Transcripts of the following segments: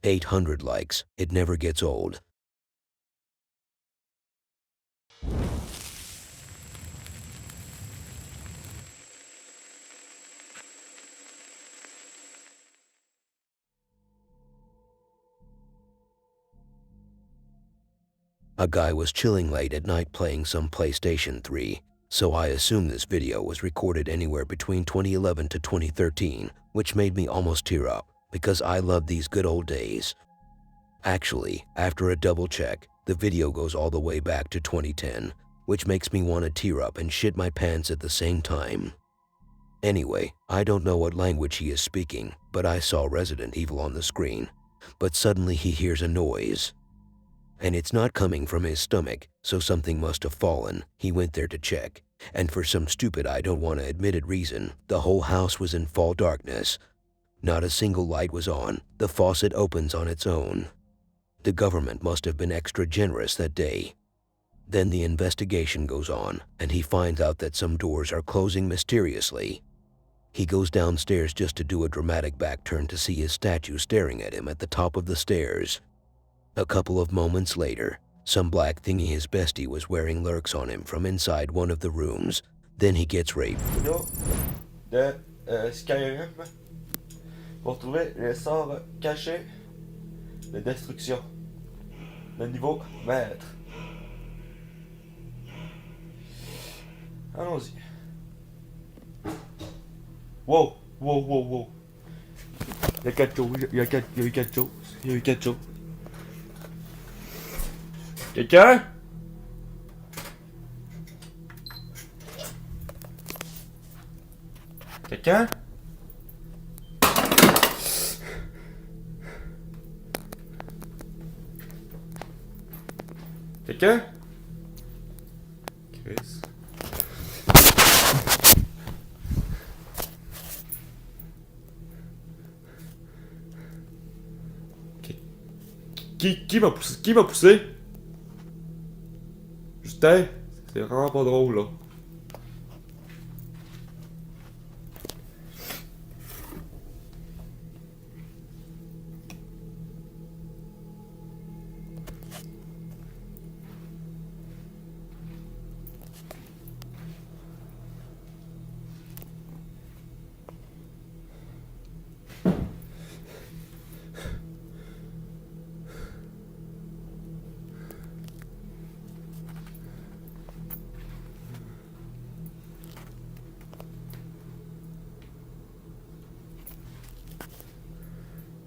800 likes. It never gets old. A guy was chilling late at night playing some PlayStation 3, so I assume this video was recorded anywhere between 2011 to 2013, which made me almost tear up, because I love these good old days. Actually, after a double check, the video goes all the way back to 2010, which makes me want to tear up and shit my pants at the same time. Anyway, I don't know what language he is speaking, but I saw Resident Evil on the screen. But suddenly he hears a noise. And it's not coming from his stomach, so something must have fallen. He went there to check, and for some stupid I don't want to admit it reason, the whole house was in full darkness. Not a single light was on. The faucet opens on its own. The government must have been extra generous that day. Then the investigation goes on, and he finds out that some doors are closing mysteriously. He goes downstairs just to do a dramatic back turn to see his statue staring at him at the top of the stairs. A couple of moments later, some black thingy his bestie was wearing lurks on him from inside one of the rooms. Then he gets raped. De Skyrim pour trouver les sorts cachés de destruction. Le niveau maître. Allons-y. Wow, wow, wow, wow. Il y a 4 choses, il y a eu 4 choses, il y a eu 4 choses. Quelqu'un? Quelqu'un? Quelqu'un? Chris. Qui m'a poussé? Qui m'a poussé? Justin, c'est vraiment pas drôle là.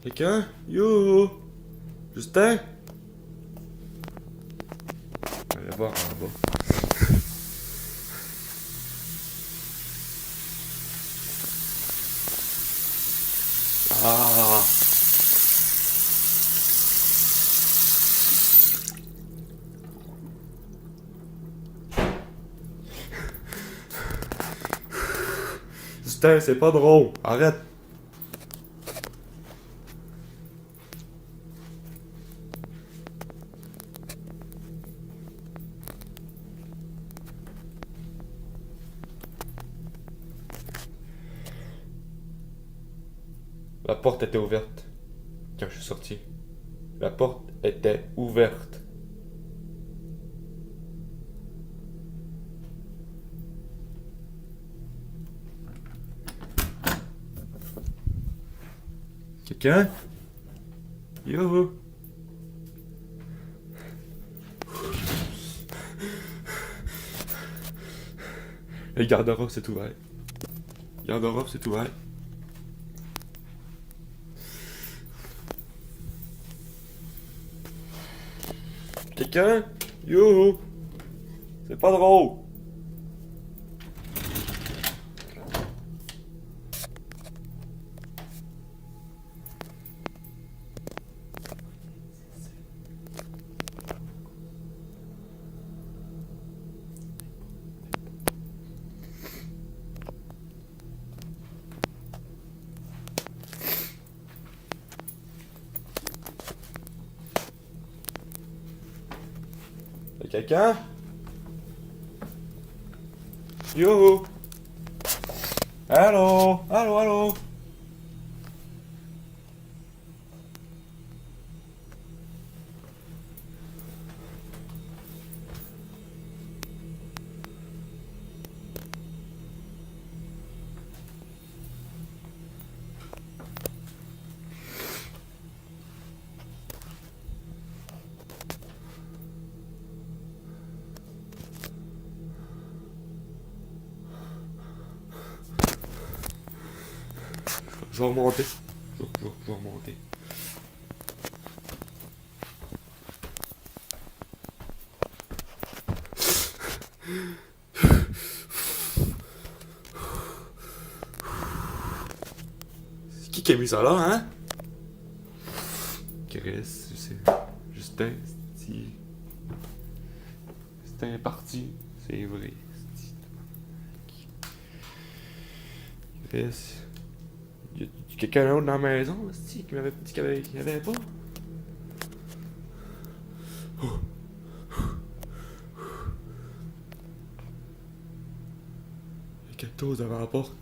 Quelqu'un? Yo! Justin? On va aller voir en bas. Ah! Justin, c'est pas drôle. Arrête. La porte était ouverte quand je suis sorti. La porte était ouverte. Quelqu'un? Yo! Le garde-robe s'est ouvert. Le garde-robe s'est ouvert. Quelqu'un? Yo! C'est pas drôle! Y'a quelqu'un? Yo! Allô? Allô, allô? vais remonter. Je vais remonter. C'est qui a mis ça là, hein? Chris, c'est Justin, c'est un parti, c'est vrai. Chris, y a quelqu'un d'autre dans la maison, qui m'avait dit qu'il n'y avait pas? Il y a quelque chose devant la porte.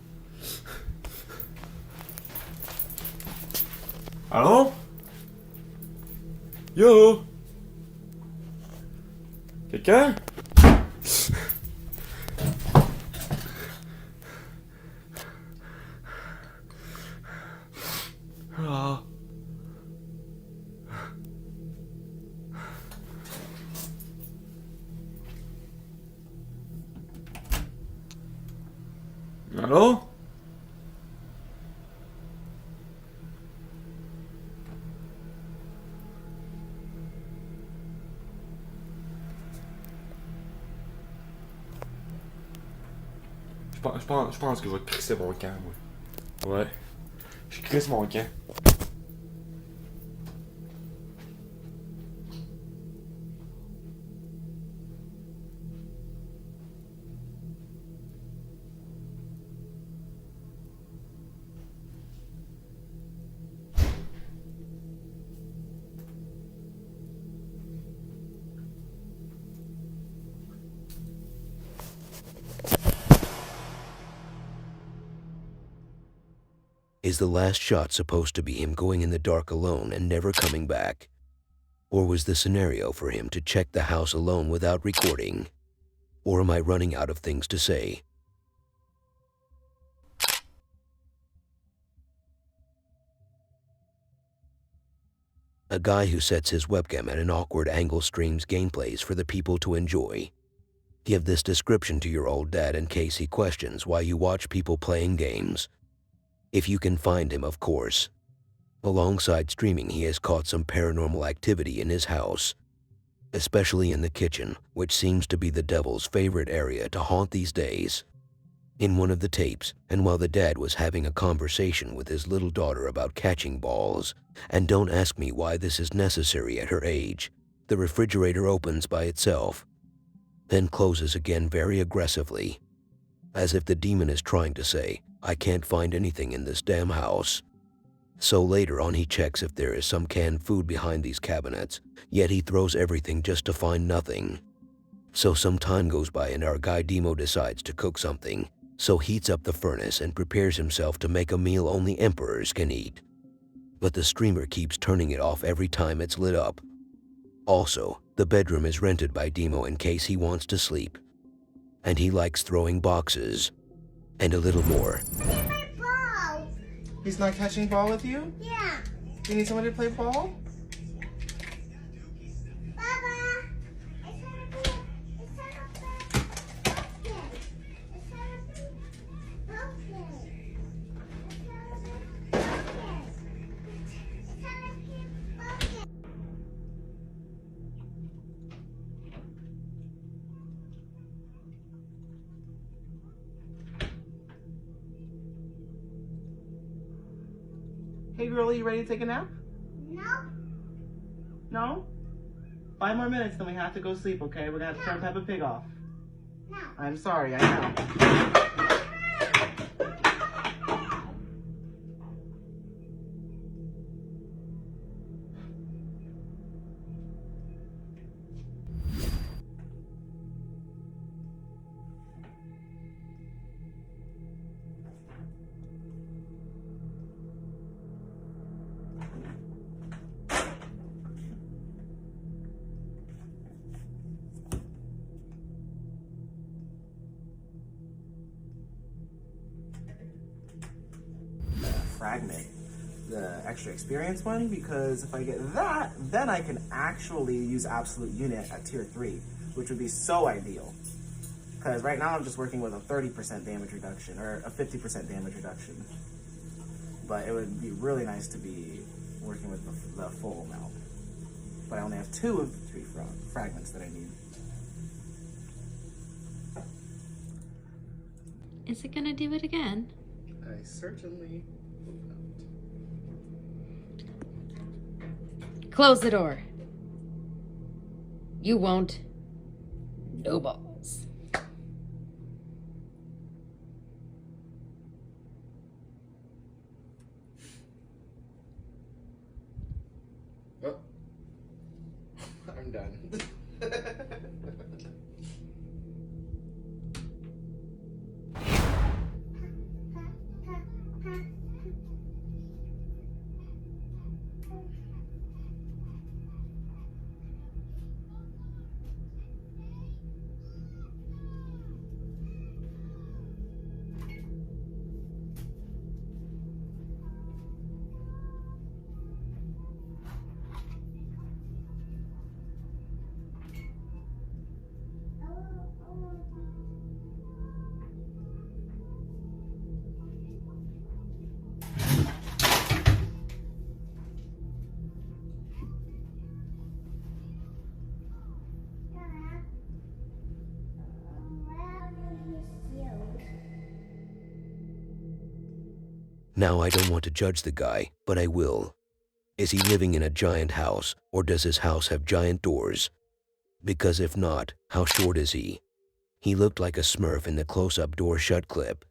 Allô? Yo! Quelqu'un? Ah. Allô? Je pense que je vais crisser mon camp, moi. Ouais. Je crisse mon camp. Is the last shot supposed to be him going in the dark alone and never coming back? Or was the scenario for him to check the house alone without recording? Or am I running out of things to say? A guy who sets his webcam at an awkward angle streams gameplays for the people to enjoy. Give this description to your old dad in case he questions why you watch people playing games. If you can find him, of course. Alongside streaming, he has caught some paranormal activity in his house, especially in the kitchen, which seems to be the devil's favorite area to haunt these days. In one of the tapes, and while the dad was having a conversation with his little daughter about catching balls, and don't ask me why this is necessary at her age, the refrigerator opens by itself, then closes again very aggressively, as if the demon is trying to say, I can't find anything in this damn house. So later on he checks if there is some canned food behind these cabinets, yet he throws everything just to find nothing. So some time goes by and our guy Demo decides to cook something, so heats up the furnace and prepares himself to make a meal only emperors can eat. But the streamer keeps turning it off every time it's lit up. Also, the bedroom is rented by Demo in case he wants to sleep. And he likes throwing boxes. And a little more. My ball. He's not catching ball with you? Yeah. You need somebody to play ball? Baba. It's Hey girlie, you ready to take a nap? No. No? 5 more minutes, then we have to go sleep, okay? We're gonna have to turn Peppa Pig off. No. I'm sorry, I know. Fragment, the extra experience one, because if I get that, then I can actually use absolute unit at tier 3, which would be so ideal. Because right now I'm just working with a 30% damage reduction, or a 50% damage reduction. but it would be really nice to be working with the full mount. But I only have 2 of the 3 fragments that I need. Is it gonna do it again? I certainly hope not. Close the door. You won't. No balls. Oh. I'm done. Now I don't want to judge the guy, but I will. Is he living in a giant house, or does his house have giant doors? Because if not, how short is he? He looked like a Smurf in the close-up door shut clip.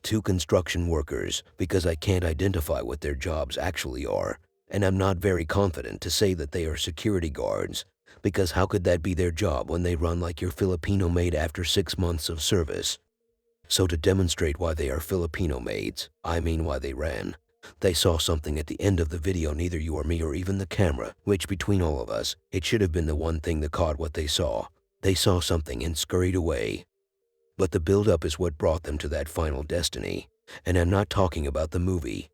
Two construction workers, because I can't identify what their jobs actually are, and I'm not very confident to say that they are security guards, because how could that be their job when they run like your Filipino maid after 6 months of service? So to demonstrate why they are Filipino maids, I mean why they ran, they saw something at the end of the video neither you or me or even the camera, which between all of us, it should have been the one thing that caught what they saw. They saw something and scurried away. But the build-up is what brought them to that final destiny, and I'm not talking about the movie.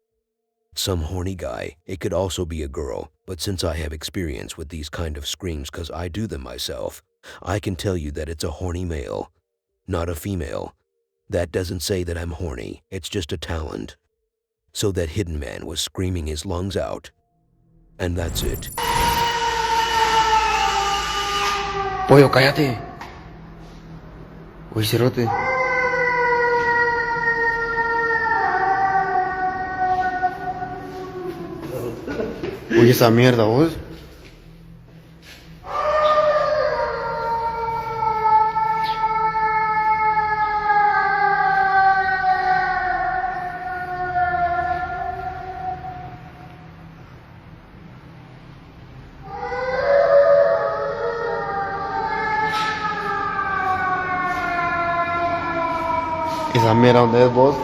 Some horny guy, it could also be a girl, but since I have experience with these kind of screams cause I do them myself, I can tell you that it's a horny male, not a female. That doesn't say that I'm horny, it's just a talent. So that hidden man was screaming his lungs out. And that's it. Pollo, cállate. Uy, cerote. Oye, esa mierda, vos. Esa mierda, ¿dónde es vos?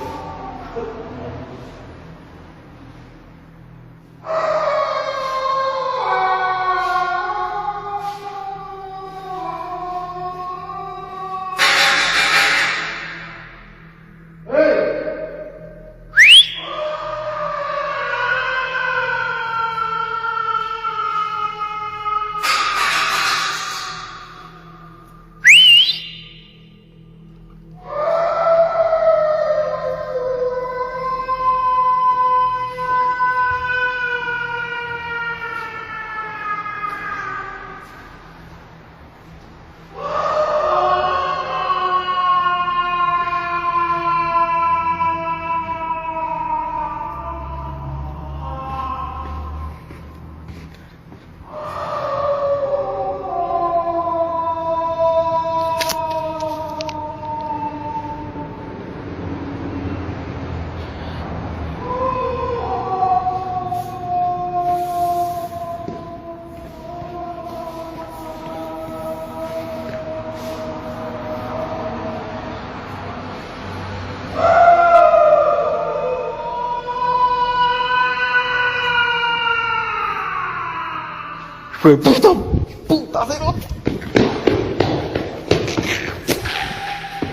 Fue puta cerote.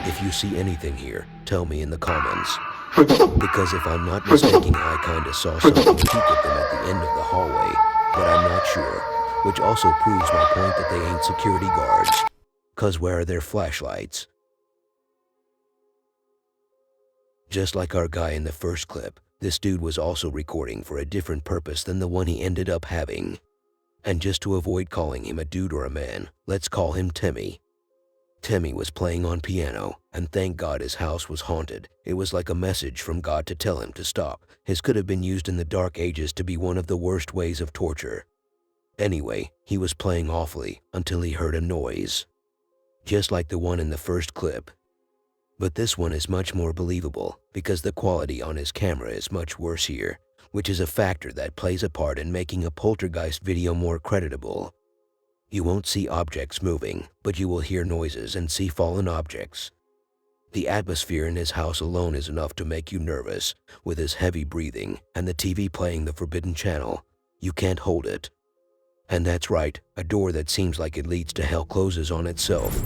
If you see anything here, tell me in the comments. Because if I'm not mistaken, I kinda saw something peek at them at the end of the hallway, but I'm not sure, which also proves my point that they ain't security guards. Cause where are their flashlights? Just like our guy in the first clip, this dude was also recording for a different purpose than the one he ended up having. And just to avoid calling him a dude or a man, let's call him Timmy. Timmy was playing on piano, and thank God his house was haunted. It was like a message from God to tell him to stop. His could have been used in the Dark Ages to be one of the worst ways of torture. Anyway, he was playing awfully until he heard a noise. Just like the one in the first clip. But this one is much more believable because the quality on his camera is much worse here, which is a factor that plays a part in making a poltergeist video more creditable. You won't see objects moving, but you will hear noises and see fallen objects. The atmosphere in his house alone is enough to make you nervous, with his heavy breathing and the TV playing the forbidden channel. You can't hold it. And that's right, a door that seems like it leads to hell closes on itself.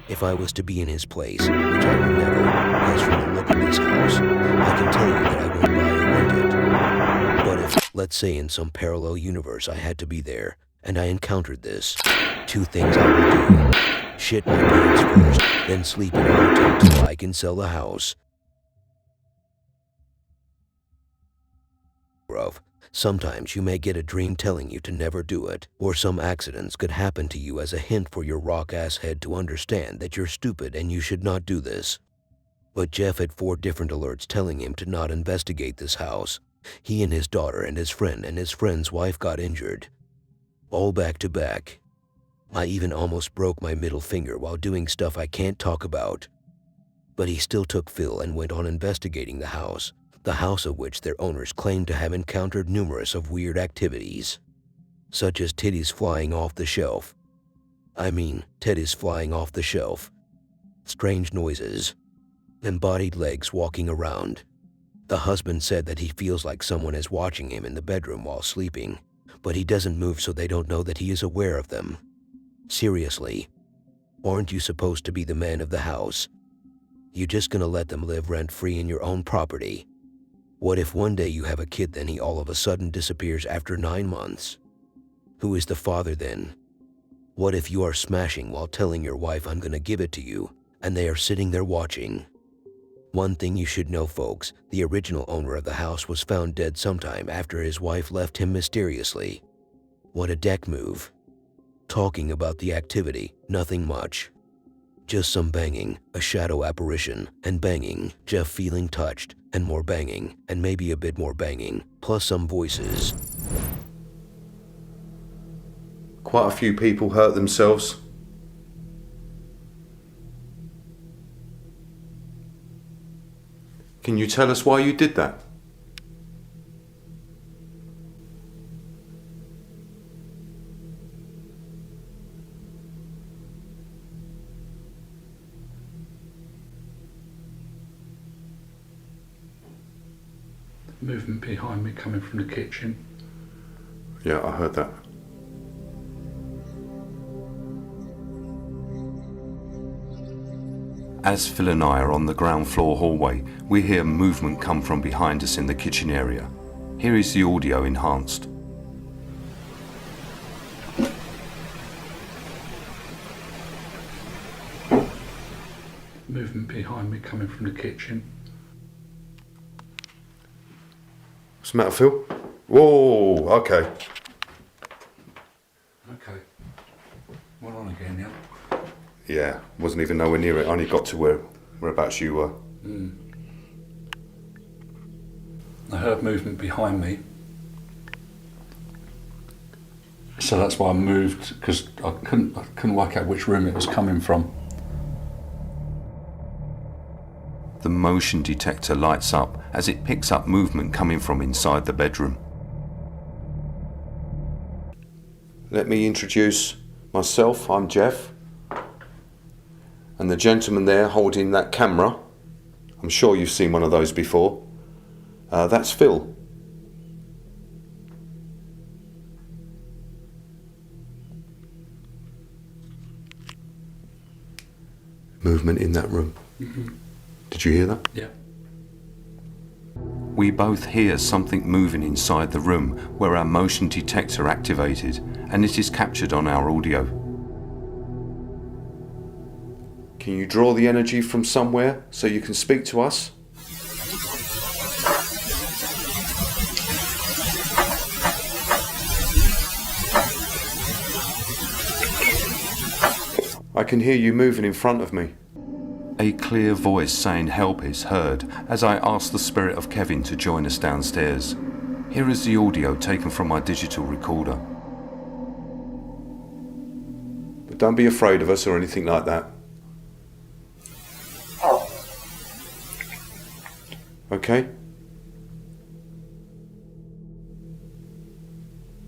If I was to be in his place, which I will never, because from the look of this house, I can tell you that I won't buy or rent it. But if, let's say in some parallel universe I had to be there, and I encountered this, two things I would do. Shit my pants first, then sleep in a hotel till I can sell the house. Bruv. Sometimes you may get a dream telling you to never do it, or some accidents could happen to you as a hint for your rock-ass head to understand that you're stupid and you should not do this. But Jeff had 4 different alerts telling him to not investigate this house. He and his daughter and his friend's wife got injured. All back to back. I even almost broke my middle finger while doing stuff I can't talk about. But he still took Phil and went on investigating the house of which their owners claimed to have encountered numerous of weird activities, such as titties flying off the shelf. I mean, titties flying off the shelf. Strange noises. Embodied legs walking around. The husband said that he feels like someone is watching him in the bedroom while sleeping, but he doesn't move so they don't know that he is aware of them. Seriously, aren't you supposed to be the man of the house? You just gonna let them live rent-free in your own property? What if one day you have a kid then he all of a sudden disappears after 9 months? Who is the father then? What if you are smashing while telling your wife I'm gonna give it to you, and they are sitting there watching? One thing you should know, folks, the original owner of the house was found dead sometime after his wife left him mysteriously. What a deck move. Talking about the activity, nothing much. Just some banging, a shadow apparition, and banging, Jeff feeling touched, and more banging, and maybe a bit more banging, plus some voices. Quite a few people hurt themselves. Can you tell us why you did that? Movement behind me coming from the kitchen. Yeah, I heard that. As Phil and I are on the ground floor hallway, we hear movement come from behind us in the kitchen area. Here is the audio enhanced. Movement behind me coming from the kitchen. What's the matter, Phil? Whoa, okay. Okay. We're on again, yeah? Yeah, wasn't even nowhere near it. I only got to whereabouts you were. I heard movement behind me. So that's why I moved, because I couldn't work out which room it was coming from. The motion detector lights up as it picks up movement coming from inside the bedroom. Let me introduce myself. I'm Jeff. And the gentleman there holding that camera, I'm sure you've seen one of those before, that's Phil. Movement in that room. Did you hear that? Yeah. We both hear something moving inside the room where our motion detector activated, and it is captured on our audio. Can you draw the energy from somewhere so you can speak to us? I can hear you moving in front of me. A clear voice saying help is heard as I ask the spirit of Kevin to join us downstairs. Here is the audio taken from my digital recorder. But don't be afraid of us or anything like that. Okay?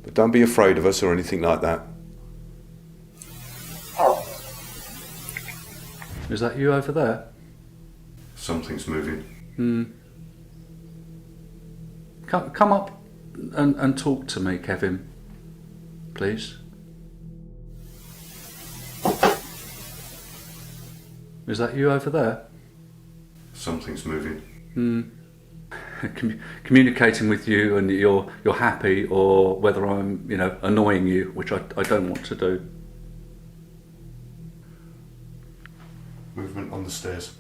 But don't be afraid of us or anything like that. Is that you over there? Something's moving. Come up and talk to me, Kevin. Please. Is that you over there? Something's moving. Communicating with you, and you're happy, or whether I'm annoying you, which I don't want to do. Movement on the stairs.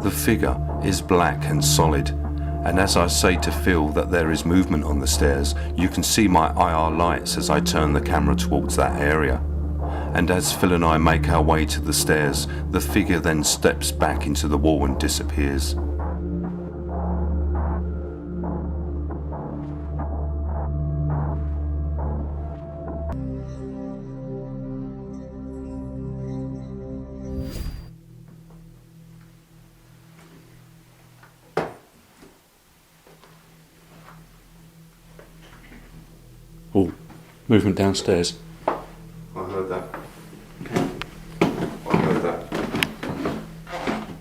The figure is black and solid, and as I say to Phil that there is movement on the stairs, you can see my IR lights as I turn the camera towards that area. And as Phil and I make our way to the stairs, the figure then steps back into the wall and disappears. Movement downstairs. I heard that. I heard that.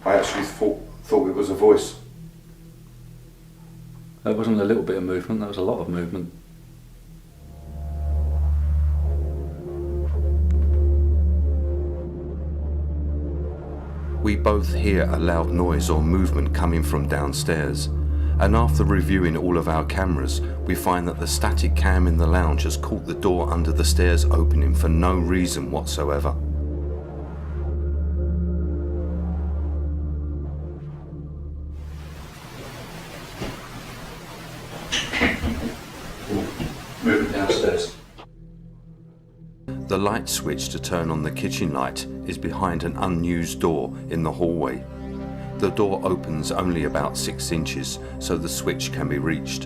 I actually thought it was a voice. That wasn't a little bit of movement, that was a lot of movement. We both hear a loud noise or movement coming from downstairs, and after reviewing all of our cameras, we find that the static cam in the lounge has caught the door under the stairs opening for no reason whatsoever. Movement downstairs. The light switch to turn on the kitchen light is behind an unused door in the hallway. The door opens only about 6 inches, so the switch can be reached.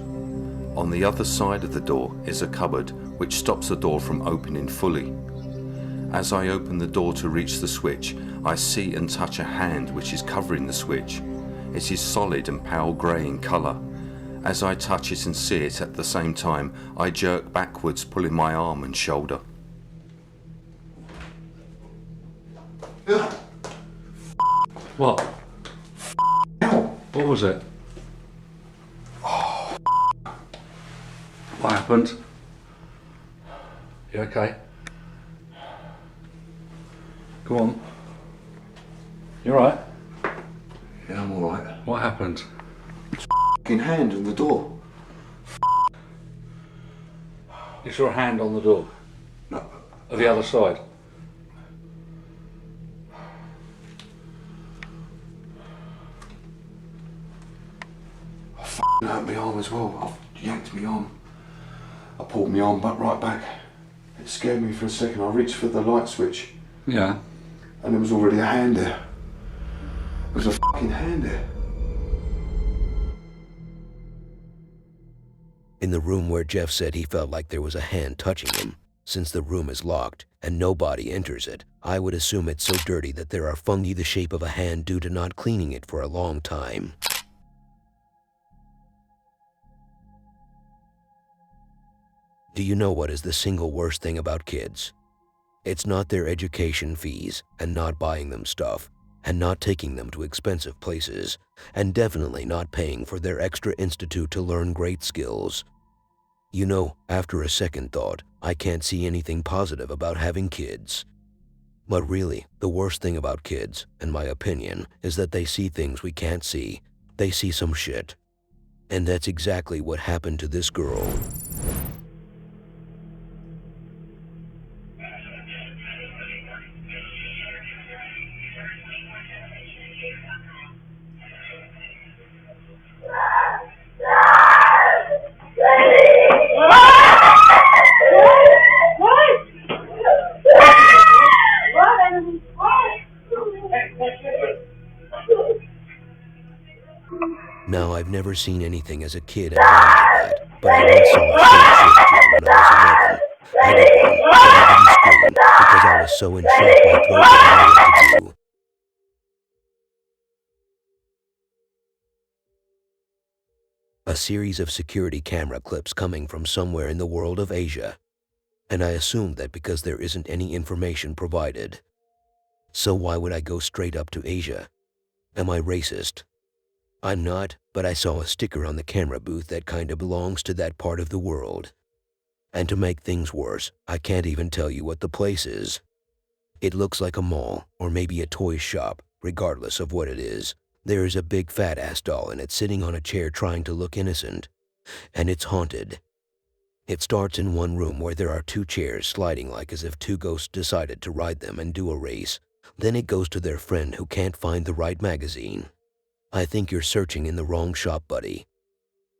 On the other side of the door is a cupboard which stops the door from opening fully. As I open the door to reach the switch, I see and touch a hand which is covering the switch. It is solid and pale grey in colour. As I touch it and see it at the same time, I jerk backwards, pulling my arm and shoulder. What? What was it? What happened? You okay? Go on. You alright? Yeah, I'm alright. What happened? Fucking hand on the door. You saw a hand on the door? No. Of the other side? I fucking hurt my arm as well. I yanked my arm. I pulled my arm right back. It scared me for a second. I reached for the light switch Yeah. and there was already a hand there. There was a fucking hand there. In the room where Jeff said he felt like there was a hand touching him, since the room is locked and nobody enters it, I would assume it's so dirty that there are fungi the shape of a hand due to not cleaning it for a long time. Do you know what is the single worst thing about kids? It's not their education fees and not buying them stuff and not taking them to expensive places and definitely not paying for their extra institute to learn great skills. You know, after a second thought, I can't see anything positive about having kids. But really, the worst thing about kids, in my opinion, is that they see things we can't see. They see some shit. And that's exactly what happened to this girl. Now, I've never seen anything as a kid and like that, but I once saw a short when I was 11. I did one, but I didn't scream because I was so in shock my throat didn't know what to do. A series of security camera clips coming from somewhere in the world of Asia, and I assumed that because there isn't any information provided. So why would I go straight up to Asia? Am I racist? I'm not, but I saw a sticker on the camera booth that kinda belongs to that part of the world. And to make things worse, I can't even tell you what the place is. It looks like a mall, or maybe a toy shop, regardless of what it is. There is a big fat-ass doll in it sitting on a chair trying to look innocent. And it's haunted. It starts in one room where there are 2 chairs sliding like as if 2 ghosts decided to ride them and do a race. Then it goes to their friend who can't find the right magazine. I think you're searching in the wrong shop, buddy.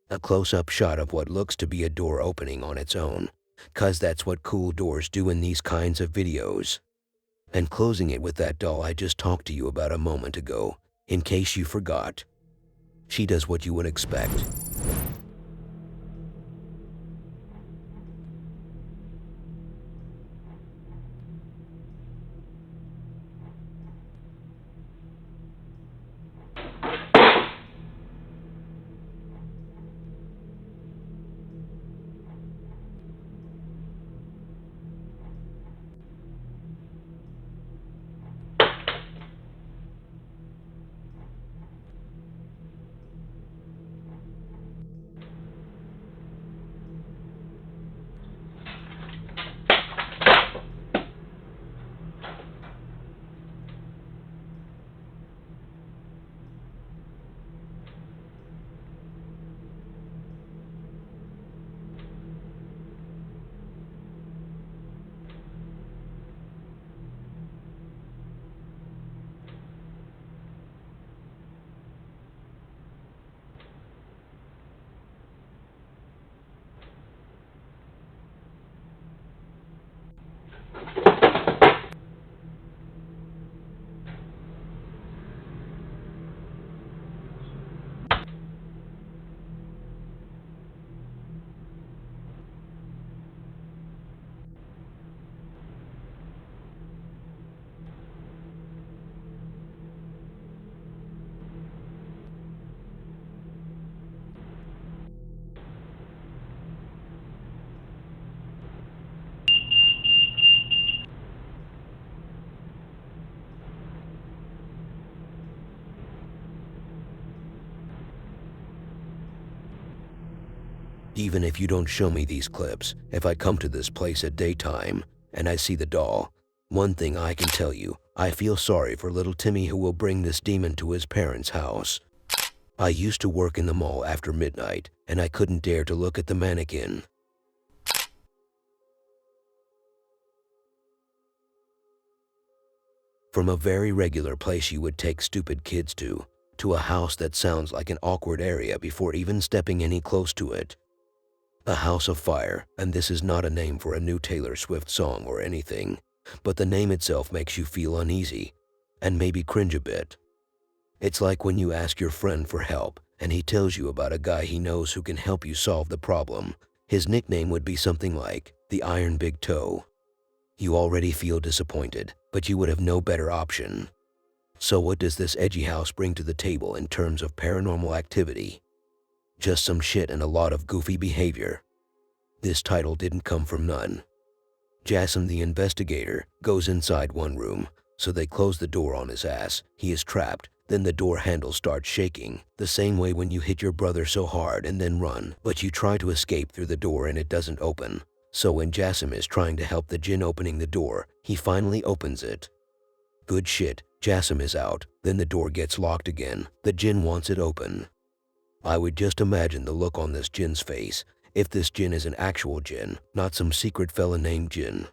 A close-up shot of what looks to be a door opening on its own, 'cause that's what cool doors do in these kinds of videos. And closing it with that doll I just talked to you about a moment ago, in case you forgot. She does what you would expect. Even if you don't show me these clips, if I come to this place at daytime and I see the doll, one thing I can tell you, I feel sorry for little Timmy who will bring this demon to his parents' house. I used to work in the mall after midnight and I couldn't dare to look at the mannequin. From a very regular place you would take stupid kids to a house that sounds like an awkward area before even stepping any close to it. A house of fire, and this is not a name for a new Taylor Swift song or anything, but the name itself makes you feel uneasy and maybe cringe a bit. It's like when you ask your friend for help and he tells you about a guy he knows who can help you solve the problem. His nickname would be something like the Iron Big Toe. You already feel disappointed, but you would have no better option. So what does this edgy house bring to the table in terms of paranormal activity? Just some shit and a lot of goofy behavior. This title didn't come from none. Jassim the investigator goes inside one room, so they close the door on his ass. He is trapped, then the door handle starts shaking, the same way when you hit your brother so hard and then run, but you try to escape through the door and it doesn't open. So when Jassim is trying to help the jinn opening the door, he finally opens it. Good shit, Jassim is out, then the door gets locked again. The jinn wants it open. I would just imagine the look on this jinn's face, if this jinn is an actual jinn, not some secret fella named Jinn.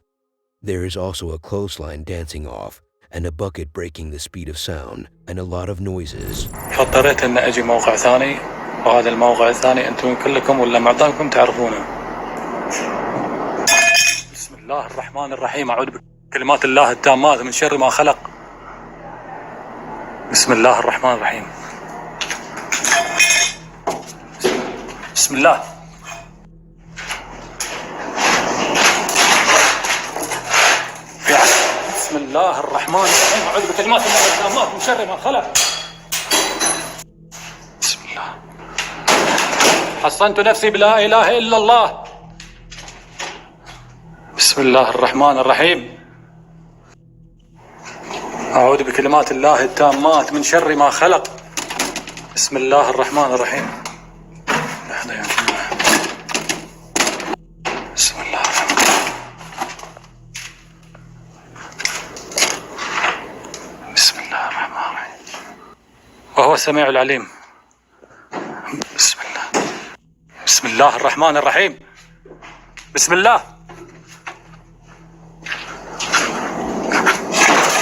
There is also a clothesline dancing off, and a bucket breaking the speed of sound, and a lot of noises. فاضطريت ان اجي موقع ثاني، وهذا الموقع الثاني انتم كلكم ولا معظمكم تعرفونه. بسم الله الرحمن الرحيم، اعوذ بكلمات الله التامات من شر ما خلق. بسم الله الرحمن الرحيم. بسم الله. بسم الله الرحمن الرحيم، اعوذ بكلمات الله التامات من شر ما خلق. بسم الله. حصنت نفسي بلا اله الا الله. بسم الله الرحمن الرحيم. اعوذ بكلمات الله التامات من شر ما خلق. بسم الله الرحمن الرحيم. لحظة يا جماعة. بسم الله الرحمن الرحيم. بسم الله الرحمن الرحيم. وهو السميع العليم. بسم الله. بسم الله الرحمن الرحيم. بسم الله.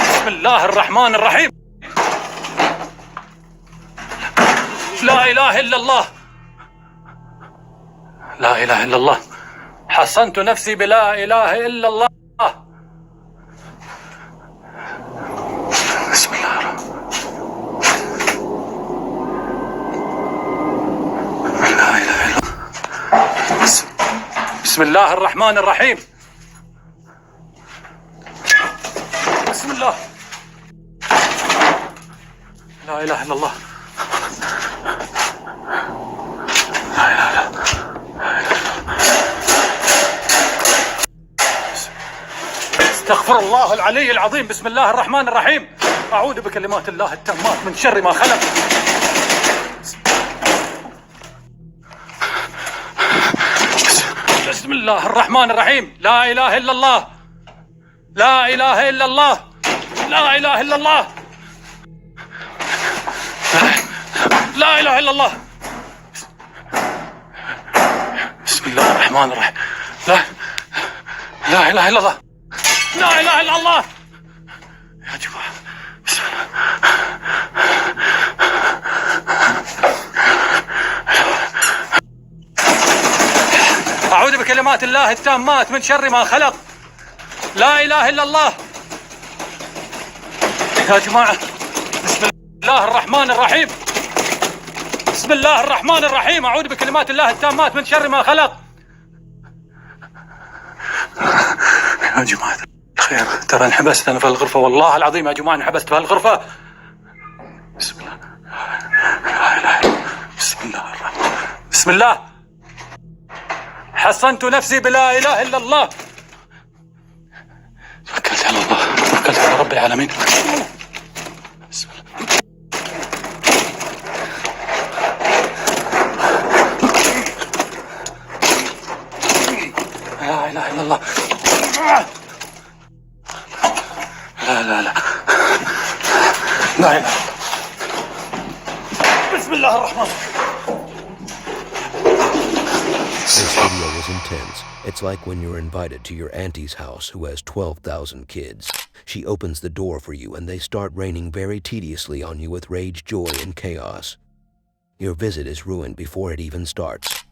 بسم الله الرحمن الرحيم. لا إله إلا الله. لا إله إلا الله. حصنت نفسي بلا إله إلا الله. بسم الله الرحمن. لا إله إلا الله. بسم الله الرحمن الرحيم. بسم الله. لا إله إلا الله. لا إله إلا الله. استغفر الله العلي العظيم. بسم الله الرحمن الرحيم. أعوذ بكلمات الله التامات من شر ما خلق. بسم الله الرحمن الرحيم. لا إله إلا الله. لا إله إلا الله. لا إله إلا الله. لا إله إلا الله. بسم الله الرحمن الرحيم. لا إله إلا الله. لا إله إلا الله. يا جماعة بسم الله. أعوذ بكلمات الله التامات من شر ما خلق. لا إله إلا الله. يا جماعة بسم الله الرحمن الرحيم. بسم الله الرحمن الرحيم. أعوذ بكلمات الله التامات من شر ما خلق. يا جماعة الخير، ترى انحبست أنا في الغرفة، والله العظيم يا جماعة انحبست في الغرفة. بسم الله. لا إله إلا الله. بسم الله الرحمن. بسم الله. حصنت نفسي بلا إله إلا الله. توكلت على الله، توكلت على رب العالمين. بسم الله. الله. لا لا لا. لا إله. بسم الله الرحمن الرحيم. This video was intense. It's like when you're invited to your auntie's house who has 12,000 kids. She opens the door for you and they start raining very tediously on you with rage, joy, and chaos. Your visit is ruined before it even starts.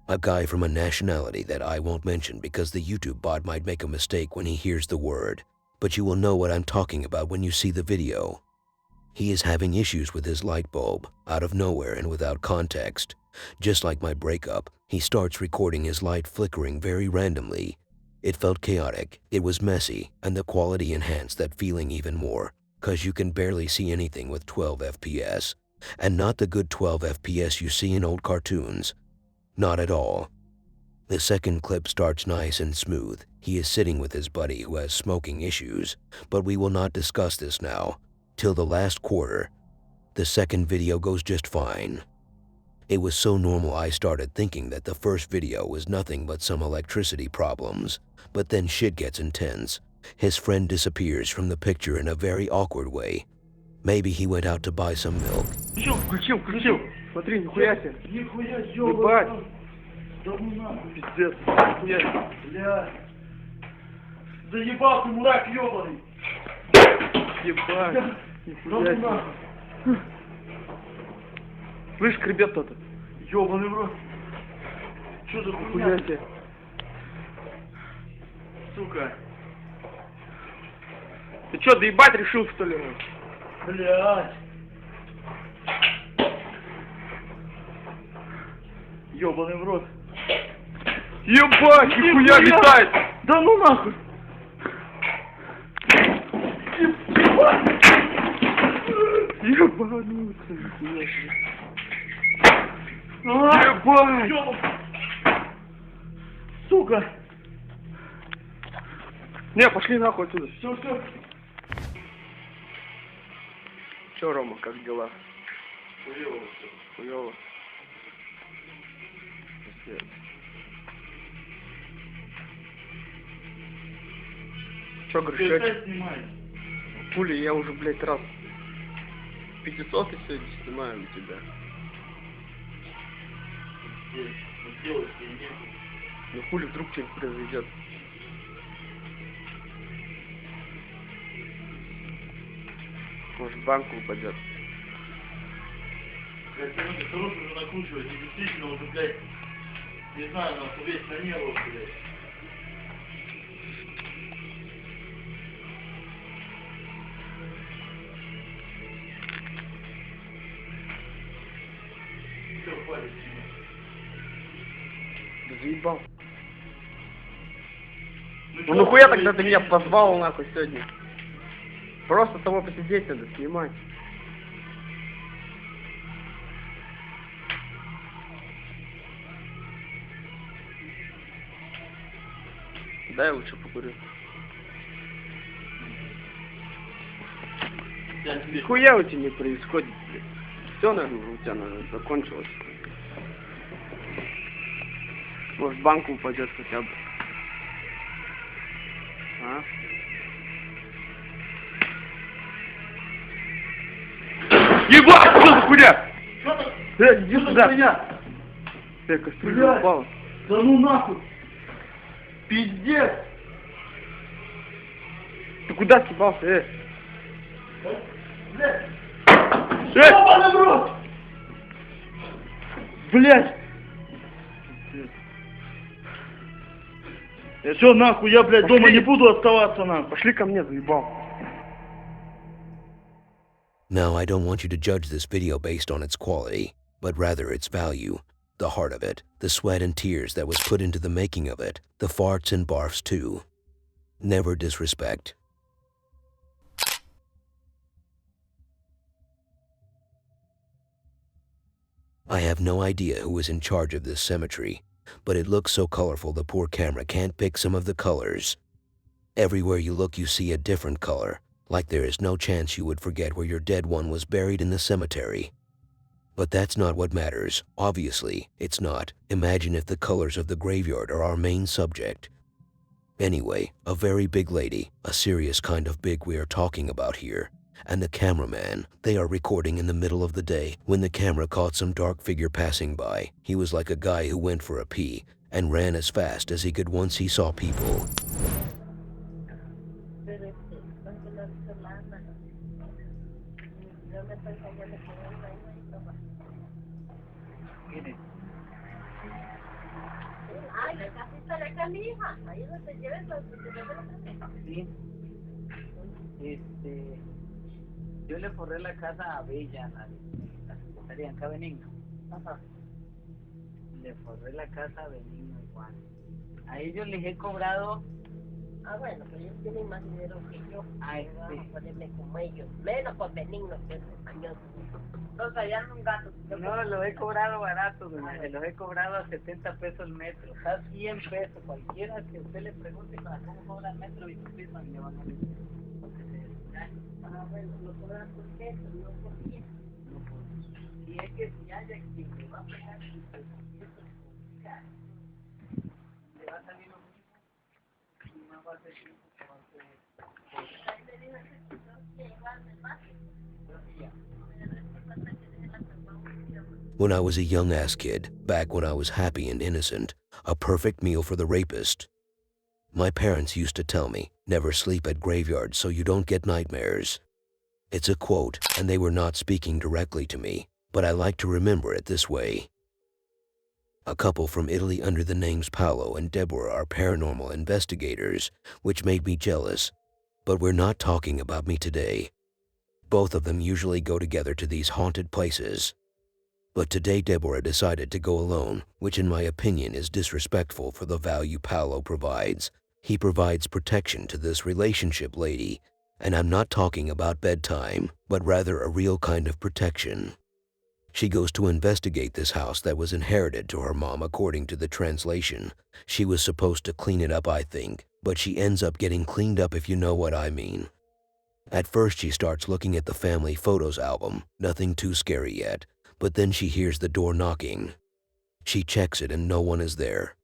A guy from a nationality that I won't mention because the YouTube bot might make a mistake when he hears the word, but you will know what I'm talking about when you see the video. He is having issues with his light bulb, out of nowhere and without context. Just like my breakup, he starts recording his light flickering very randomly. It felt chaotic, it was messy, and the quality enhanced that feeling even more, cause you can barely see anything with 12 FPS. And not the good 12 FPS you see in old cartoons. Not at all. The second clip starts nice and smooth. He is sitting with his buddy who has smoking issues, but we will not discuss this now. Till the last quarter, the second video goes just fine. It was so normal I started thinking that the first video was nothing but some electricity problems, but then shit gets intense. His friend disappears from the picture in a very awkward way. Maybe he went out to buy some milk. Включил. Смотри, нихуя себе. Ебать. Пиздец. Нихуя себе. Бля. Заебал ты, мурак ебаный. Ебать. Нихуя себе. Слышь, ребят кто-то. Ёбаный в рот. Что за хуйня? Себе. Сука. Ты чё, доебать решил, что ли? Блядь. Ёбаный в рот. Ебать, нихуя летает. Да ну нахуй. Ебануться, нихуя себе. Ебать. Сука. Не, пошли нахуй отсюда. Все. Че, Рома, как дела? Хуёво все. Хуёво. Че, говоришь, пули я уже, блядь, раз 500 сегодня снимаю у тебя. Ну хули вдруг что-нибудь произойдет. Может, в банку упадет. Блядь, сегодня хорошо уже накручивать, и действительно уже, блядь, не знаю, нас увесь на небо, блядь. Все, хватит. Да заебал. Ну нахуя тогда ты меня позвал нахуй сегодня? Просто того посидеть надо, снимать. Дай я лучше покурю. Хуя у тебя не происходит, блядь. Все, наверное, у тебя, наверное, закончилось. Может, в банку упадет хотя бы. А? Ебать, что за хуйня? Иди сюда. Кастрюля упала. Да ну нахуй. Пиздец. Ты куда съебался, Блядь. Ёбаный в рот. Блядь. Я что, нахуй, я, блядь, дома не буду оставаться, нахуй. Пошли ко мне, заебал. Now, I don't want you to judge this video based on its quality, but rather its value, the heart of it, the sweat and tears that was put into the making of it, the farts and barfs too. Never disrespect. I have no idea who is in charge of this cemetery, but it looks so colorful the poor camera can't pick some of the colors. Everywhere you look you see a different color, like there is no chance you would forget where your dead one was buried in the cemetery. But that's not what matters. Obviously, it's not. Imagine if the colors of the graveyard are our main subject. Anyway, a very big lady, a serious kind of big we are talking about here, and the cameraman. They are recording in the middle of the day when the camera caught some dark figure passing by. He was like a guy who went for a pee and ran as fast as he could once he saw people. Yo le forré la casa a Bella, la secretaria acá Benigno. Ajá. Le forré la casa a Benigno igual. A ellos les he cobrado. Ah, bueno, pero ellos tienen más dinero que yo. Ay, vamos a ponerme como ellos. Menos con Benigno, que es español. Entonces allá un gato. No, los he cobrado barato, doña. Se los he cobrado a 70 pesos el metro. Está 100 pesos. Cualquiera que usted le pregunte para cómo cobra el metro y le van a decir. Ah, bueno, lo cobran por peso, no por día. No por. Y es que si haya quien le va a pegar el peso, le va a salir lo mismo y no va a ser tiempo que va a ser. Ahí me dijo que igual me pasa. When I was a young-ass kid, back when I was happy and innocent, a perfect meal for the rapist. My parents used to tell me, never sleep at graveyards so you don't get nightmares. It's a quote, and they were not speaking directly to me, but I like to remember it this way. A couple from Italy under the names Paolo and Deborah are paranormal investigators, which made me jealous. But we're not talking about me today. Both of them usually go together to these haunted places. But today Deborah decided to go alone, which in my opinion is disrespectful for the value Paolo provides. He provides protection to this relationship lady, and I'm not talking about bedtime, but rather a real kind of protection. She goes to investigate this house that was inherited to her mom according to the translation. She was supposed to clean it up, I think, but she ends up getting cleaned up if you know what I mean. At first she starts looking at the family photos album, nothing too scary yet, but then she hears the door knocking. She checks it and no one is there.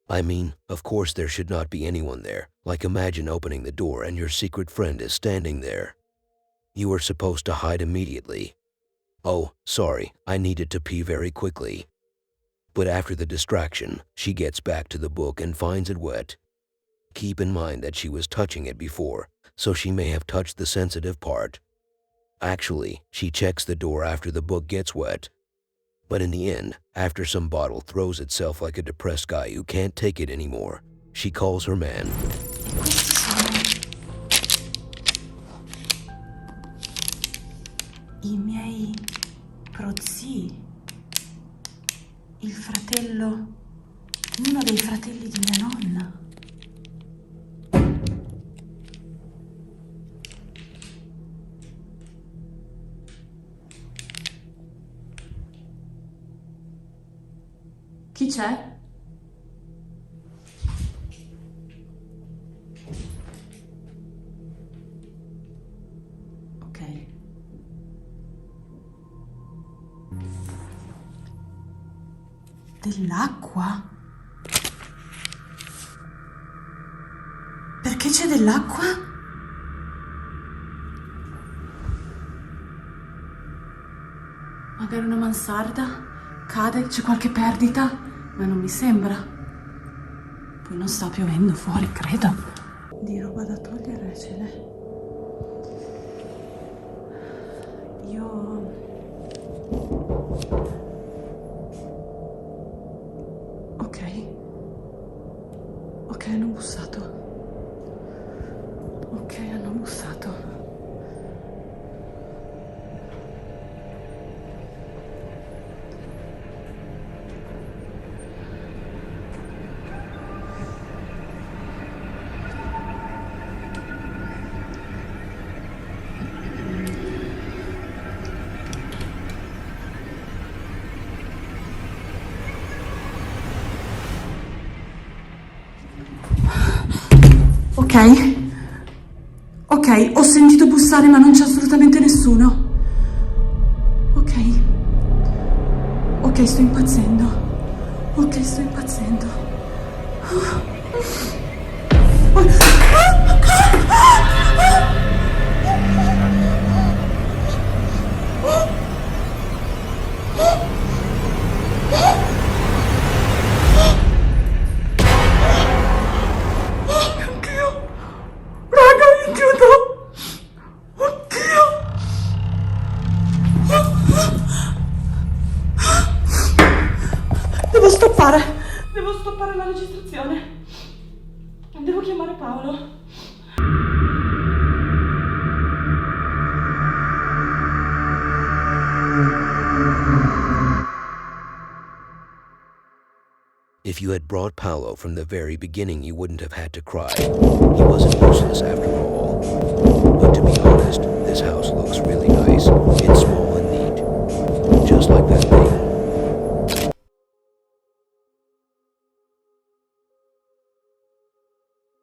I mean, of course there should not be anyone there. Like imagine opening the door and your secret friend is standing there. You are supposed to hide immediately. Oh, sorry, I needed to pee very quickly. But after the distraction, she gets back to the book and finds it wet. Keep in mind that she was touching it before, so she may have touched the sensitive part. Actually, she checks the door after the book gets wet. But in the end, after some bottle throws itself like a depressed guy who can't take it anymore, she calls her man. I miei prozii, il fratello, uno dei fratelli di mia nonna. Chi c'è? Ok. Dell'acqua? Perché c'è dell'acqua? Magari una mansarda? Cade? C'è qualche perdita? Ma non mi sembra. Poi non sta piovendo fuori, credo. Di roba da togliere ce n'è. Ok, hanno bussato. Ok, hanno bussato. Ok, ho sentito bussare ma non c'è assolutamente nessuno. Ok. Ok, sto impazzendo. Ok, sto impazzendo. Devo stoppare la registrazione. Devo chiamare Paolo. If you had brought Paolo from the very beginning, you wouldn't have had to cry. He wasn't useless after all. But to be honest, this house looks really nice. It's small and neat. Just like that thing.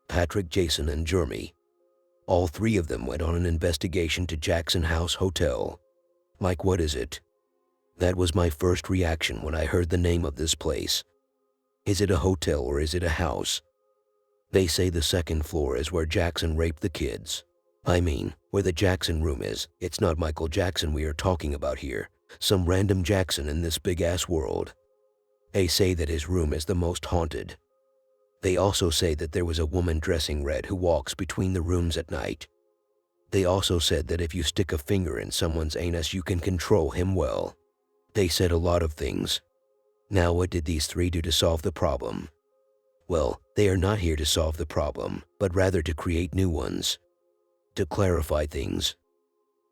Patrick, Jason, and Jeremy. All three of them went on an investigation to Jackson House Hotel. Like, what is it? That was my first reaction when I heard the name of this place. Is it a hotel or is it a house? They say the second floor is where Jackson raped the kids. I mean, where the Jackson room is. It's not Michael Jackson we are talking about here. Some random Jackson in this big-ass world. They say that his room is the most haunted. They also say that there was a woman dressing red who walks between the rooms at night. They also said that if you stick a finger in someone's anus, you can control him well. They said a lot of things. Now, what did these three do to solve the problem? Well, they are not here to solve the problem, but rather to create new ones. To clarify things.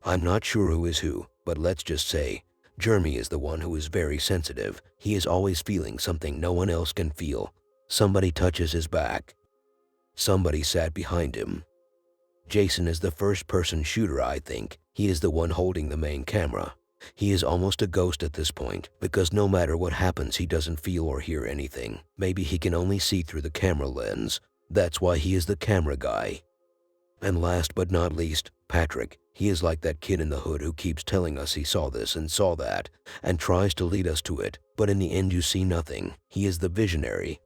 I'm not sure who is who, but let's just say, Jeremy is the one who is very sensitive. He is always feeling something no one else can feel. Somebody touches his back. Somebody sat behind him. Jason is the first-person shooter, I think. He is the one holding the main camera. He is almost a ghost at this point, because no matter what happens, he doesn't feel or hear anything. Maybe he can only see through the camera lens. That's why he is the camera guy. And last but not least, Patrick. He is like that kid in the hood who keeps telling us he saw this and saw that, and tries to lead us to it, but in the end you see nothing. He is the visionary.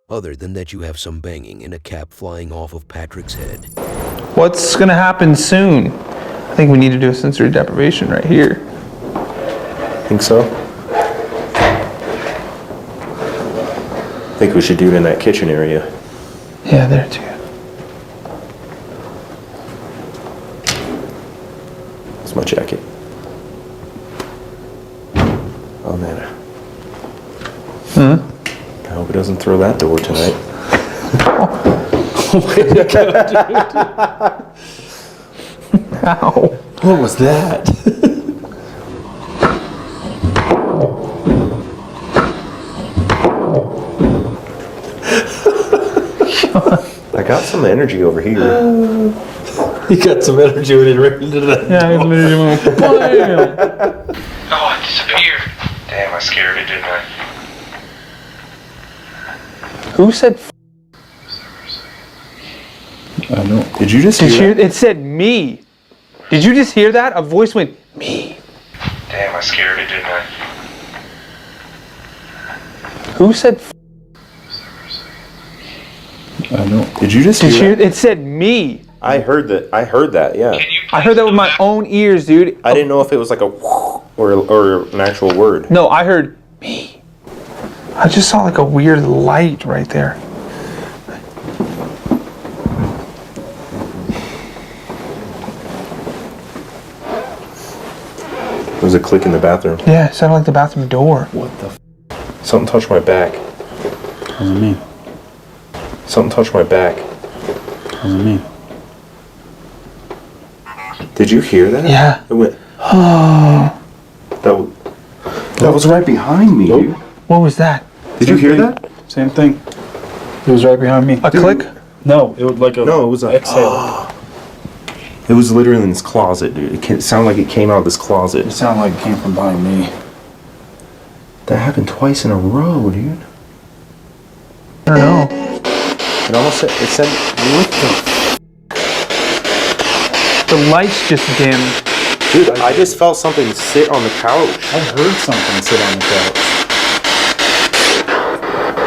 Other than that, you have some banging and a cap flying off of Patrick's head. What's gonna happen soon? I think we need to do a sensory deprivation right here. Think so? I think we should do it in that kitchen area. Yeah, there too. It's my jacket. Oh man. I hope it doesn't throw that door tonight. Oh my god, dude. Ow. What was that? I got some energy over here. You got some energy when it ran into that. Yeah, I literally went bam. Oh, it disappeared. Damn, I scared it, didn't I? Who said I know. Did you just hear that? It said me. Did you just hear that? A voice went, me. Damn, I scared it, didn't I? Who said I know. Did you just hear that? It said me. I heard that, yeah. I heard that with my own ears, dude. I didn't know if it was like a or an actual word. No, I heard me. I just saw like a weird light right there. There was a click in the bathroom. Yeah, it sounded like the bathroom door. What the Something touched my back. What does it mean? Something touched my back. What does it mean? Did you hear that? Yeah. It went. Oh. That was right behind me, dude. What was that? Did you hear that? Same thing. It was right behind me. A click? No, it was like a No, it was a exhale. It was literally in this closet, dude. It sounded like it came out of this closet. It sounded like it came from behind me. That happened twice in a row, dude. I don't know. It almost said, what The lights just dimmed. Dude, I just felt something sit on the couch. I heard something sit on the couch.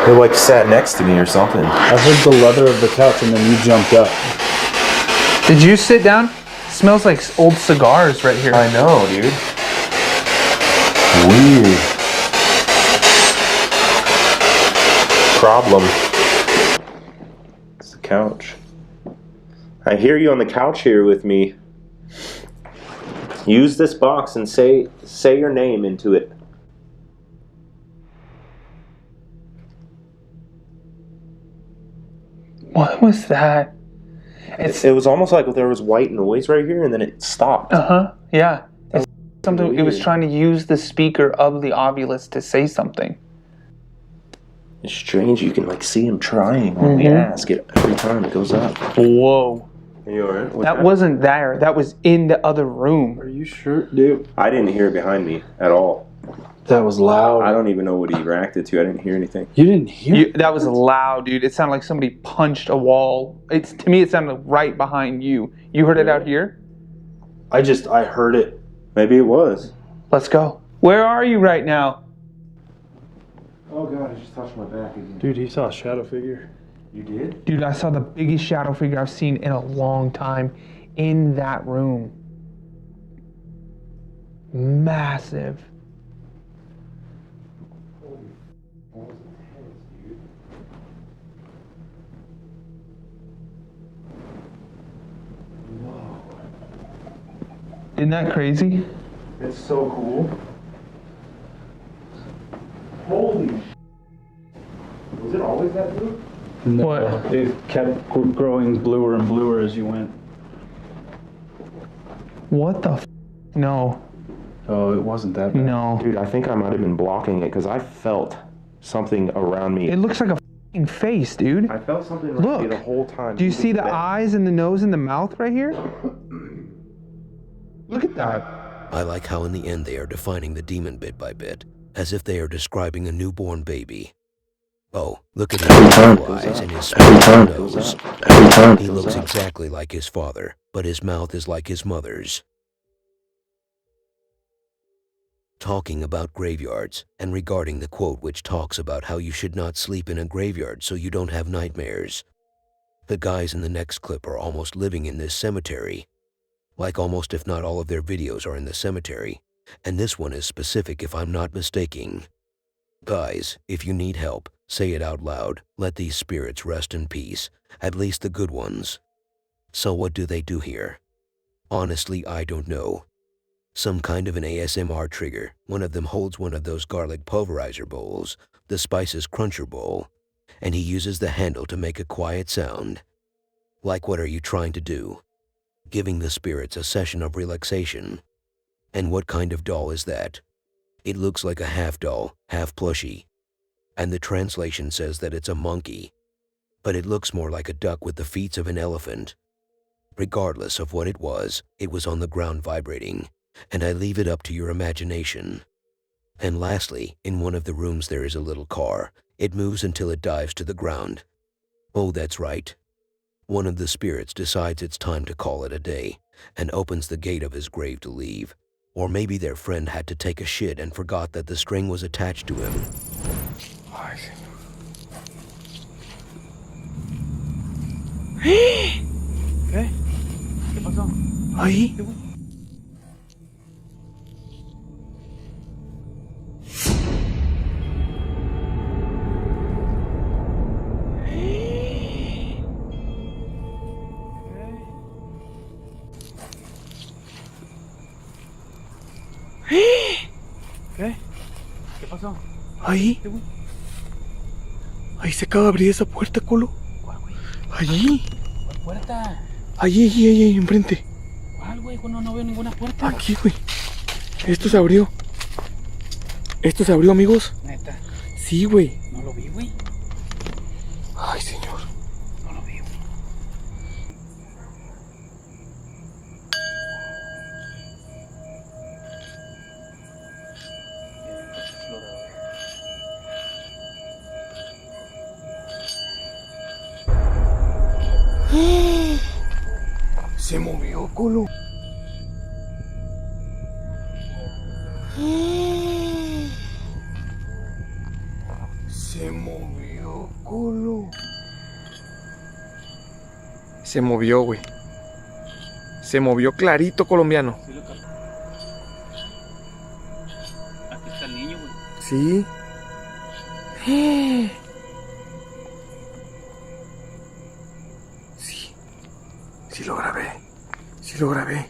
They like sat next to me or something. I heard the leather of the couch and then you jumped up. Did you sit down? Smells like old cigars right here. I know, dude. Weird. Problem. It's the couch. I hear you on the couch here with me. Use this box and say your name into it. What was that? It was almost like there was white noise right here and then it stopped. Yeah. It's something. It was trying to use the speaker of the ovulus to say something. It's strange. You can like see him trying on the ask it every time it goes up. Whoa. Are you alright? That wasn't there. That was in the other room. Are you sure, dude? I didn't hear it behind me at all. That was loud. I don't even know what he reacted to. I didn't hear anything. You didn't hear? That was loud, dude. It sounded like somebody punched a wall. To me, it sounded right behind you. You heard it out here? I heard it. Maybe it was. Let's go. Where are you right now? Oh god, I just touched my back again. Dude, he saw a shadow figure. You did? Dude, I saw the biggest shadow figure I've seen in a long time in that room. Massive. Isn't that crazy? It's so cool. Holy sh**. Was it always that blue? No, What? it kept growing bluer and bluer as you went. What the f? No. Oh, it wasn't that bad. No. Dude, I think I might have been blocking it because I felt something around me. It looks like a f***ing face, dude. I felt something around me the whole time. Do you see the eyes and the nose and the mouth right here? Look at that. I like how in the end they are defining the demon bit by bit, as if they are describing a newborn baby. Oh, look at his little eyes and his small nose. He looks exactly like his father, but his mouth is like his mother's. Talking about graveyards, and regarding the quote which talks about how you should not sleep in a graveyard so you don't have nightmares. The guys in the next clip are almost living in this cemetery. Like almost if not all of their videos are in the cemetery, and this one is specific if I'm not mistaken. Guys, if you need help, say it out loud. Let these spirits rest in peace, at least the good ones. So what do they do here? Honestly, I don't know. Some kind of an ASMR trigger. One of them holds one of those garlic pulverizer bowls, the spices cruncher bowl, and he uses the handle to make a quiet sound. Like, what are you trying to do? Giving the spirits a session of relaxation. And what kind of doll is that? It looks like a half doll, half plushie. And the translation says that it's a monkey. But it looks more like a duck with the feet of an elephant. Regardless of what it was on the ground vibrating, and I leave it up to your imagination. And lastly, in one of the rooms there is a little car. It moves until it dives to the ground. Oh, that's right. One of the spirits decides it's time to call it a day and opens the gate of his grave to leave. Or maybe their friend had to take a shit and forgot that the string was attached to him. ¿Qué? ¿Qué pasó? Ahí. ¿Qué? ¿Qué pasó? Ahí. Ahí se acaba de abrir esa puerta, culo. Allí. ¿Cuál puerta? Allí, enfrente. ¿Cuál, güey? No veo ninguna puerta. Aquí, güey. Esto se abrió. Esto se abrió, amigos. Neta. Sí, güey. No lo vi, güey. Ay, señor. No lo vi, güey. Se movió, culo. Se movió. Se movió, güey. Se movió clarito, colombiano. Aquí está el niño, güey. Sí. Sí. Sí lo grabé. Sí lo grabé.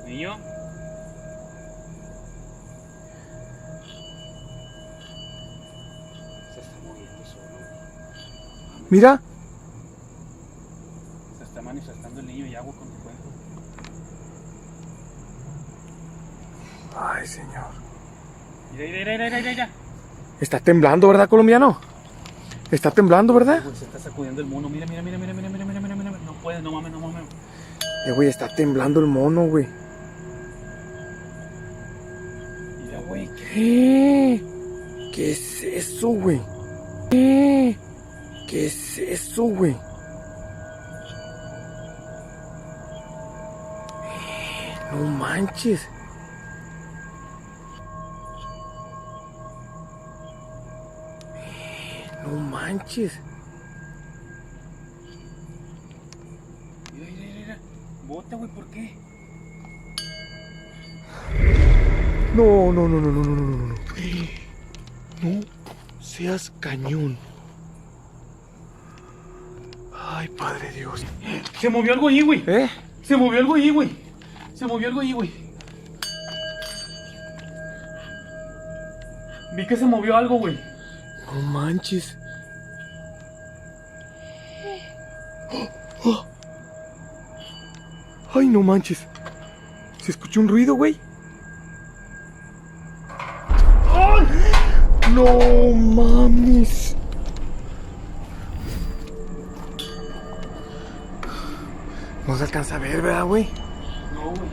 Niño. Se está moviendo solo. Mira. Se está manifestando el niño y agua con el cuerpo. Ay, señor. Mira. Está temblando, ¿verdad, colombiano? Está temblando, ¿verdad? Se está sacudiendo el mono. Mira. No puede, no mames. Güey, está temblando el mono, güey. Mira, güey. ¿Qué es eso, güey? ¿Qué es eso, güey? No manches. No manches. Mira. Bota, güey, ¿por qué? No. No seas cañón. Ay, Padre Dios. Se movió algo ahí, güey. ¿Eh? Se movió algo ahí, güey. Vi que se movió algo, güey. No manches. Ay, no manches. Se escuchó un ruido, güey. ¡Ay! No mames. No se alcanza a ver, ¿verdad, güey? No, güey.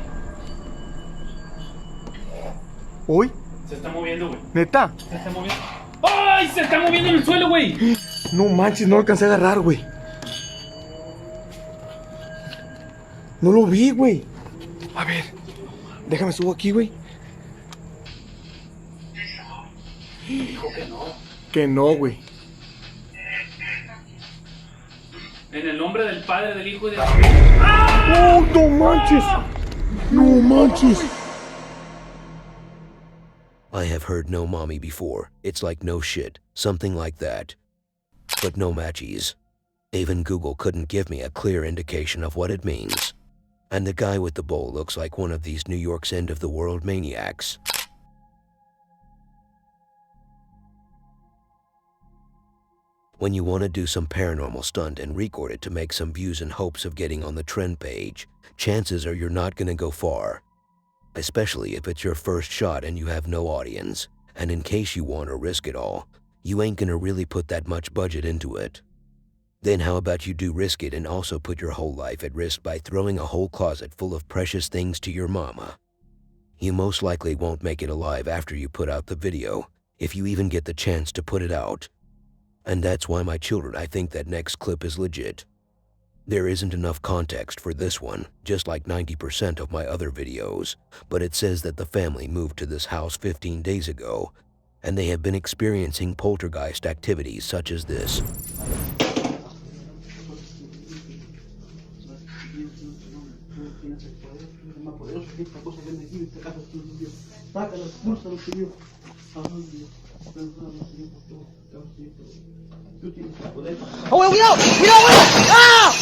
¿Uy? Se está moviendo, güey. ¿Neta? Se está moviendo. ¡Ay! Se está moviendo en el suelo, güey. No manches, no lo alcancé a agarrar, güey. No lo vi, güey. A ver, déjame subo aquí, güey. Dijo que no. Que no, güey. En el nombre del Padre, del Hijo y del... ¡Oh, no manches! ¡No manches! I have heard no mommy before. It's like no shit, something like that. But no matchies. Even Google couldn't give me a clear indication of what it means. And the guy with the bowl looks like one of these New York's end-of-the-world maniacs. When you want to do some paranormal stunt and record it to make some views in hopes of getting on the trend page, chances are you're not gonna go far. Especially if it's your first shot and you have no audience. And in case you want to risk it all, you ain't gonna really put that much budget into it. Then how about you do risk it and also put your whole life at risk by throwing a whole closet full of precious things to your mama? You most likely won't make it alive after you put out the video, if you even get the chance to put it out. And that's why, my children, I think that next clip is legit. There isn't enough context for this one, just like 90% of my other videos, but it says that the family moved to this house 15 days ago, and they have been experiencing poltergeist activities such as this. ¡Oh, cuidado! ¡Cuidado, güey! ¡Ah!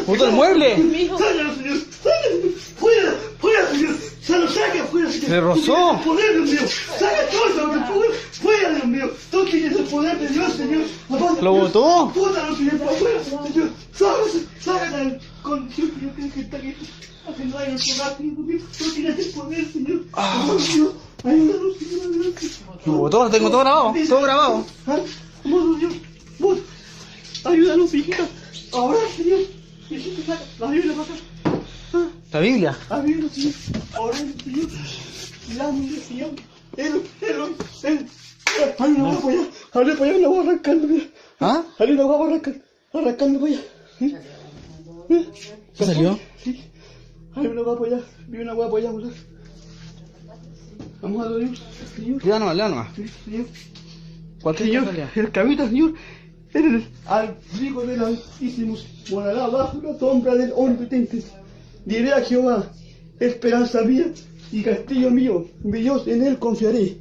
¡Puto el mueble! ¡Sácalo, señor! ¡Sácalo! ¡Fuera! ¡Fuera, señor! ¡Se lo saca! ¡Fuera, señor! ¡Se rozó! ¡No tiene el poder, Dios mío! ¡Saca todo eso! ¡Fuera, Dios mío! ¡Tú tienes el poder de Dios, señor! ¿Lo botó? ¡Bótalo, señor! ¡Fuera, señor! ¡Sácalo! Con Dios, señor, que está aquí haciendo algo rápido, Dios mío! ¡Tú tienes el poder, señor! ¡Dios! ¡Ayúdanos, señor! ¿Lo botó? Lo tengo todo grabado. Todo grabado. ¡Vamos, Dios! ¡Vos! ¡Ayúdanos, hijita! ¡Ahora, señor! Hijita, saca la Biblia para acá. ¿La Biblia? La Biblia, señor. Ahora, señor. Lámina, señor. Él. Hay una agua para allá. Hay para allá, la voy arrancando, mira. ¿Ah? Hay una agua arrancando para allá. ¿Qué salió? Sí. Hay una agua para allá. Vi una agua para allá, ¿verdad? Vamos a Dios, señor. Cuidado nomás, Sí, señor. Cualquier cosa, el camita, Señor, en el abrigo del Altísimo, morará bajo la sombra del Omnipotente. Diré a Jehová, esperanza mía y castillo mío, mi Dios, en él confiaré.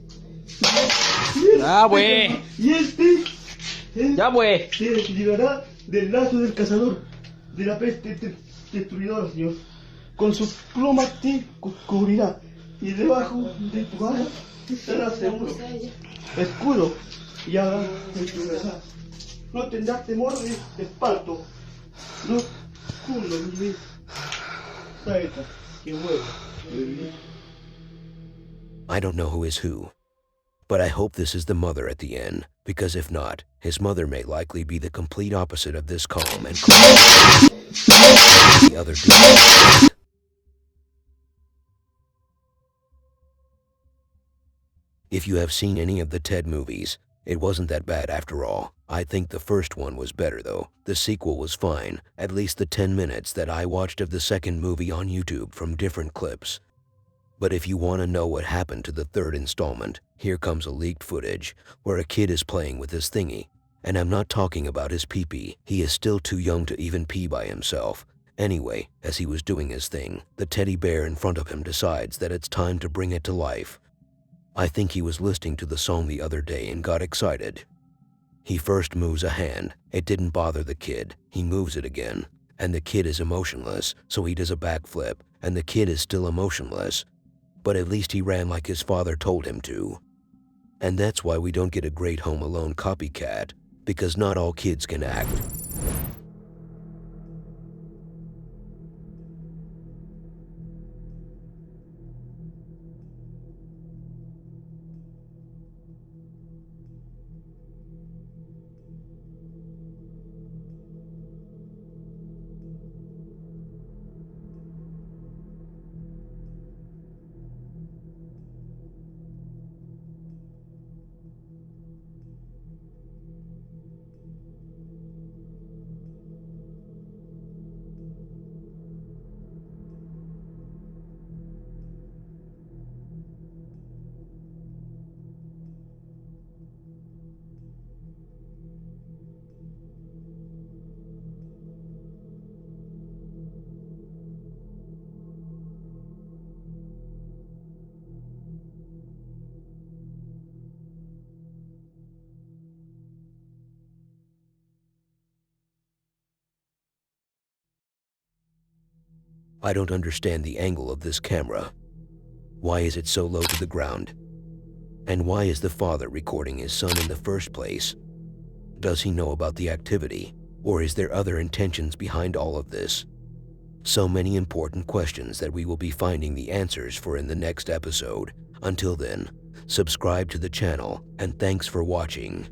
güey. Y te librará del lazo del cazador, de la peste destruidora, Señor. Con sus plumas te cubrirá, y debajo de tu ala estarás seguro. Escudo y haga en tu verdad. No tendrás temor de espanto. No culo ni saeta que hueva. I don't know who is who, but I hope this is the mother at the end, because if not, his mother may likely be the complete opposite of this calm and the other dude. If you have seen any of the Ted movies, it wasn't that bad after all. I think the first one was better though. The sequel was fine, at least the 10 minutes that I watched of the second movie on YouTube from different clips. But if you want to know what happened to the third installment, here comes a leaked footage where a kid is playing with his thingy. And I'm not talking about his pee-pee. He is still too young to even pee by himself. Anyway, as he was doing his thing, the teddy bear in front of him decides that it's time to bring it to life. I think he was listening to the song the other day and got excited. He first moves a hand. It didn't bother the kid. He moves it again. And the kid is emotionless, so he does a backflip, and the kid is still emotionless. But at least he ran like his father told him to. And that's why we don't get a great Home Alone copycat, because not all kids can act. I don't understand the angle of this camera. Why is it so low to the ground? And why is the father recording his son in the first place? Does he know about the activity, or is there other intentions behind all of this? So many important questions that we will be finding the answers for in the next episode. Until then, subscribe to the channel, and thanks for watching.